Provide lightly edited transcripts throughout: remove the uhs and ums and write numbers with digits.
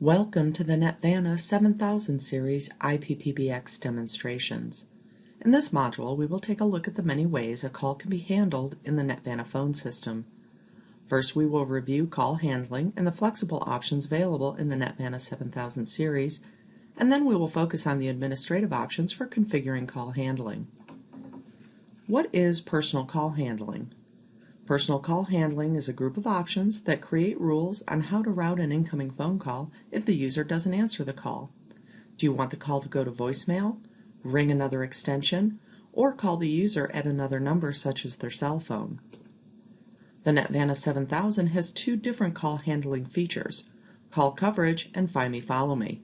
Welcome to the NetVanta 7000 series IPPBX demonstrations. In this module, we will take a look at the many ways a call can be handled in the NetVanta phone system. First, we will review call handling and the flexible options available in the NetVanta 7000 series, and then we will focus on the administrative options for configuring call handling. What is personal call handling? Personal call handling is a group of options that create rules on how to route an incoming phone call if the user doesn't answer the call. Do you want the call to go to voicemail, ring another extension, or call the user at another number such as their cell phone? The NetVanta 7000 has two different call handling features, call coverage and Find Me Follow Me.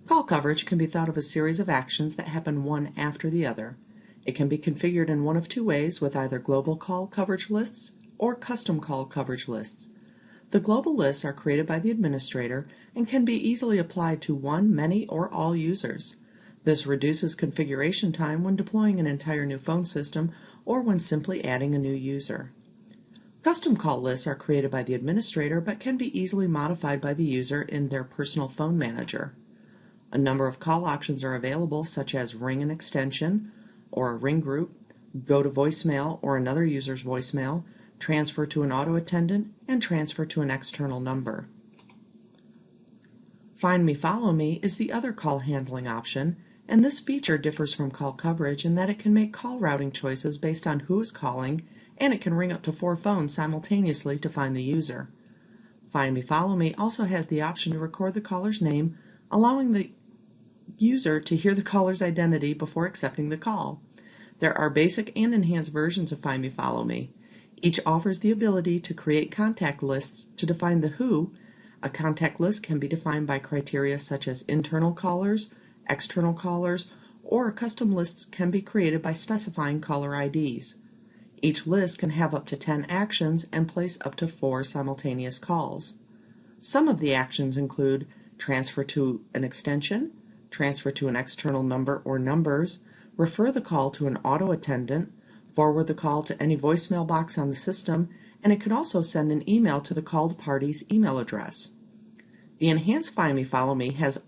Call coverage can be thought of as a series of actions that happen one after the other. It can be configured in one of two ways with either global call coverage lists or custom call coverage lists. The global lists are created by the administrator and can be easily applied to one, many, or all users. This reduces configuration time when deploying an entire new phone system or when simply adding a new user. Custom call lists are created by the administrator but can be easily modified by the user in their personal phone manager. A number of call options are available, such as ring an extension or a ring group, go to voicemail or another user's voicemail, transfer to an auto attendant, and transfer to an external number. Find Me Follow Me is the other call handling option, and this feature differs from call coverage in that it can make call routing choices based on who is calling, and it can ring up to 4 phones simultaneously to find the user. Find Me Follow Me also has the option to record the caller's name, allowing the user to hear the caller's identity before accepting the call. There are basic and enhanced versions of Find Me Follow Me. Each offers the ability to create contact lists to define the who. A contact list can be defined by criteria such as internal callers, external callers, or custom lists can be created by specifying caller IDs. Each list can have up to 10 actions and place up to 4 simultaneous calls. Some of the actions include transfer to an extension, transfer to an external number or numbers, refer the call to an auto attendant, forward the call to any voicemail box on the system, and it can also send an email to the called party's email address. The enhanced Find Me Follow Me has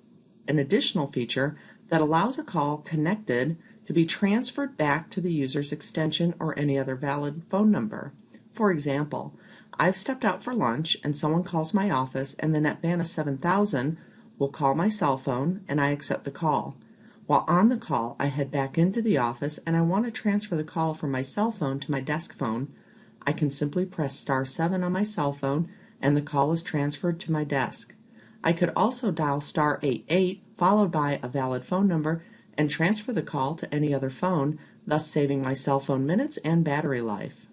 an additional feature that allows a call connected to be transferred back to the user's extension or any other valid phone number. For example, I've stepped out for lunch and someone calls my office, and the NetVanta 7000 will call my cell phone and I accept the call. While on the call, I head back into the office and I want to transfer the call from my cell phone to my desk phone. I can simply press *7 on my cell phone and the call is transferred to my desk. I could also dial *88 followed by a valid phone number and transfer the call to any other phone, thus saving my cell phone minutes and battery life.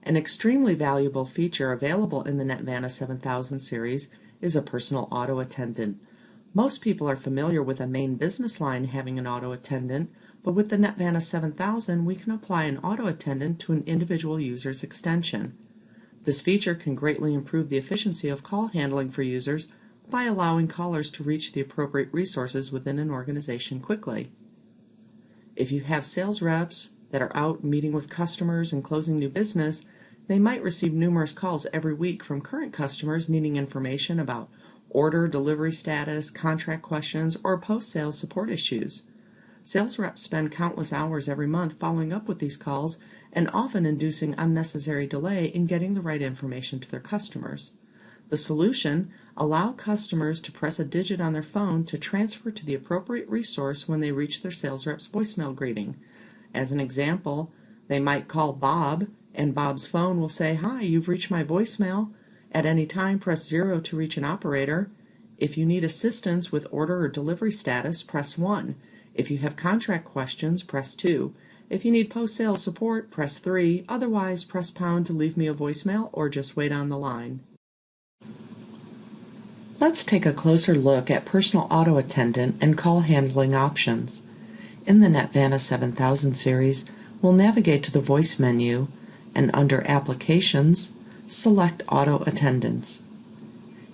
An extremely valuable feature available in the NetVanta 7000 series is a personal auto attendant. Most people are familiar with a main business line having an auto attendant, but with the NetVanta 7000 we can apply an auto attendant to an individual user's extension. This feature can greatly improve the efficiency of call handling for users by allowing callers to reach the appropriate resources within an organization quickly. If you have sales reps that are out meeting with customers and closing new business, they might receive numerous calls every week from current customers needing information about order, delivery status, contract questions, or post-sales support issues. Sales reps spend countless hours every month following up with these calls and often inducing unnecessary delay in getting the right information to their customers. The solution: allow customers to press a digit on their phone to transfer to the appropriate resource when they reach their sales rep's voicemail greeting. As an example, they might call Bob, and Bob's phone will say, "Hi, you've reached my voicemail. At any time, press 0 to reach an operator. If you need assistance with order or delivery status, press 1. If you have contract questions, press 2. If you need post-sales support, press 3. Otherwise, press pound to leave me a voicemail or just wait on the line." Let's take a closer look at personal auto attendant and call handling options. In the NetVanta 7000 series, we'll navigate to the Voice menu and under Applications, select Auto Attendants.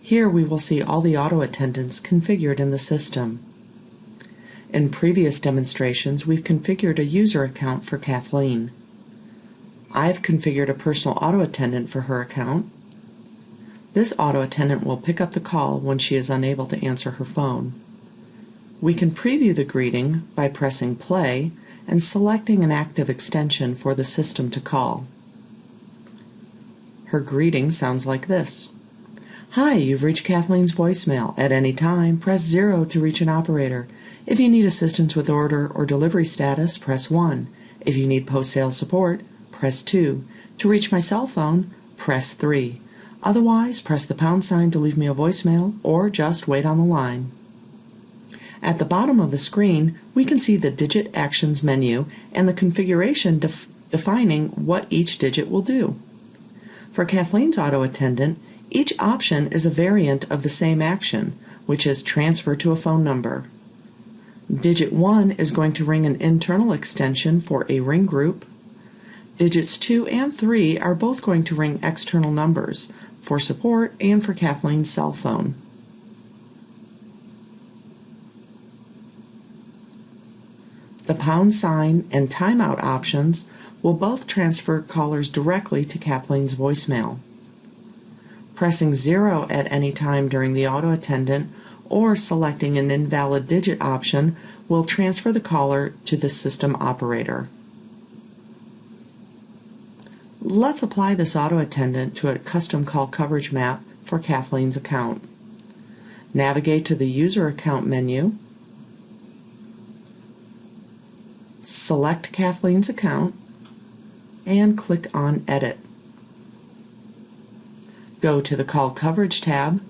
Here we will see all the auto attendants configured in the system. In previous demonstrations, we've configured a user account for Kathleen. I've configured a personal auto attendant for her account. This auto attendant will pick up the call when she is unable to answer her phone. We can preview the greeting by pressing play and selecting an active extension for the system to call. Her greeting sounds like this. Hi, you've reached Kathleen's voicemail. At any time, press 0 to reach an operator. If you need assistance with order or delivery status, press 1. If you need post-sale support, press 2. To reach my cell phone, press 3. Otherwise, press the pound sign to leave me a voicemail or just wait on the line. At the bottom of the screen, we can see the Digit Actions menu and the configuration defining what each digit will do. For Kathleen's auto attendant, each option is a variant of the same action, which is transfer to a phone number. Digit 1 is going to ring an internal extension for a ring group. Digits 2 and 3 are both going to ring external numbers for support and for Kathleen's cell phone. The pound sign and timeout options will both transfer callers directly to Kathleen's voicemail. Pressing 0 at any time during the auto attendant or selecting an invalid digit option will transfer the caller to the system operator. Let's apply this auto attendant to a custom call coverage map for Kathleen's account. Navigate to the User Account menu, select Kathleen's account, and click on Edit. Go to the Call Coverage tab,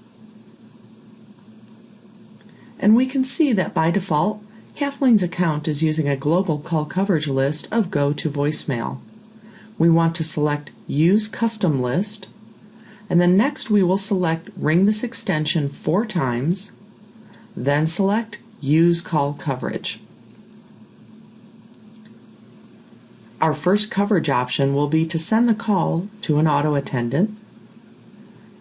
and we can see that by default, Kathleen's account is using a global call coverage list of Go to Voicemail. We want to select Use Custom List, and then next we will select Ring this extension 4 times, then select Use Call Coverage. Our first coverage option will be to send the call to an auto attendant.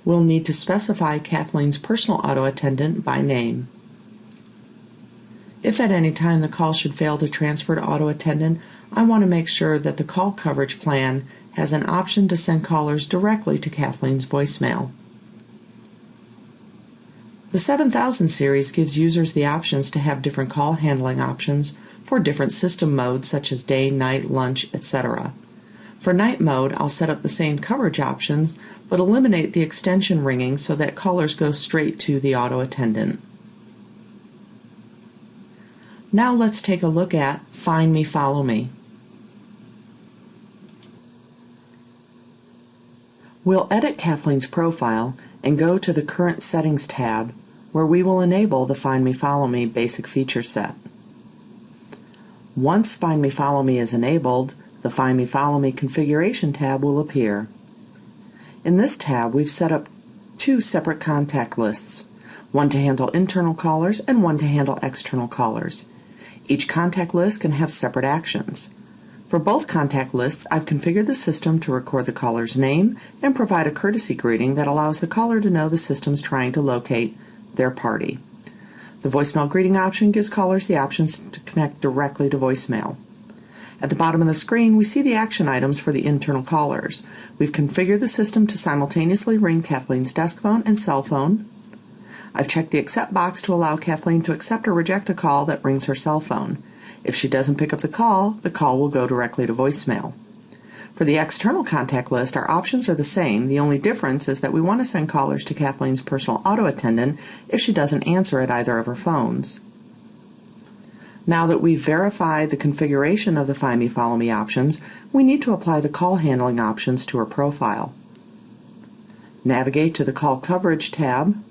We'll need to specify Kathleen's personal auto attendant by name. If at any time the call should fail to transfer to auto attendant, I want to make sure that the call coverage plan has an option to send callers directly to Kathleen's voicemail. The 7000 series gives users the options to have different call handling options for different system modes such as day, night, lunch, etc. For night mode, I'll set up the same coverage options but eliminate the extension ringing so that callers go straight to the auto attendant. Now let's take a look at Find Me, Follow Me. We'll edit Kathleen's profile and go to the Current Settings tab where we will enable the Find Me, Follow Me basic feature set. Once Find Me, Follow Me is enabled, the Find Me, Follow Me configuration tab will appear. In this tab, we've set up 2 separate contact lists, one to handle internal callers and one to handle external callers. Each contact list can have separate actions. For both contact lists, I've configured the system to record the caller's name and provide a courtesy greeting that allows the caller to know the system's trying to locate their party. The voicemail greeting option gives callers the options to connect directly to voicemail. At the bottom of the screen, we see the action items for the internal callers. We've configured the system to simultaneously ring Kathleen's desk phone and cell phone. I've checked the accept box to allow Kathleen to accept or reject a call that rings her cell phone. If she doesn't pick up the call will go directly to voicemail. For the external contact list, our options are the same. The only difference is that we want to send callers to Kathleen's personal auto attendant if she doesn't answer at either of her phones. Now that we've verified the configuration of the Find Me, Follow Me options, we need to apply the call handling options to her profile. Navigate to the Call Coverage tab,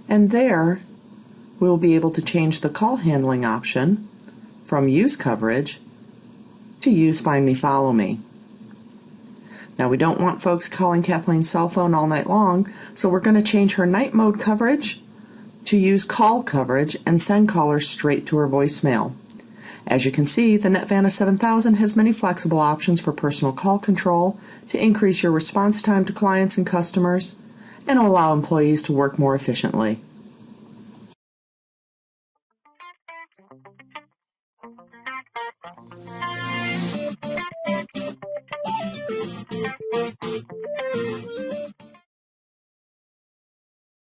and there we'll be able to change the call handling option from Use Coverage to Use Find Me, Follow Me. Now we don't want folks calling Kathleen's cell phone all night long, so we're going to change her night mode coverage to use call coverage and send callers straight to her voicemail. As you can see, the NetVanta 7000 has many flexible options for personal call control to increase your response time to clients and customers and allow employees to work more efficiently.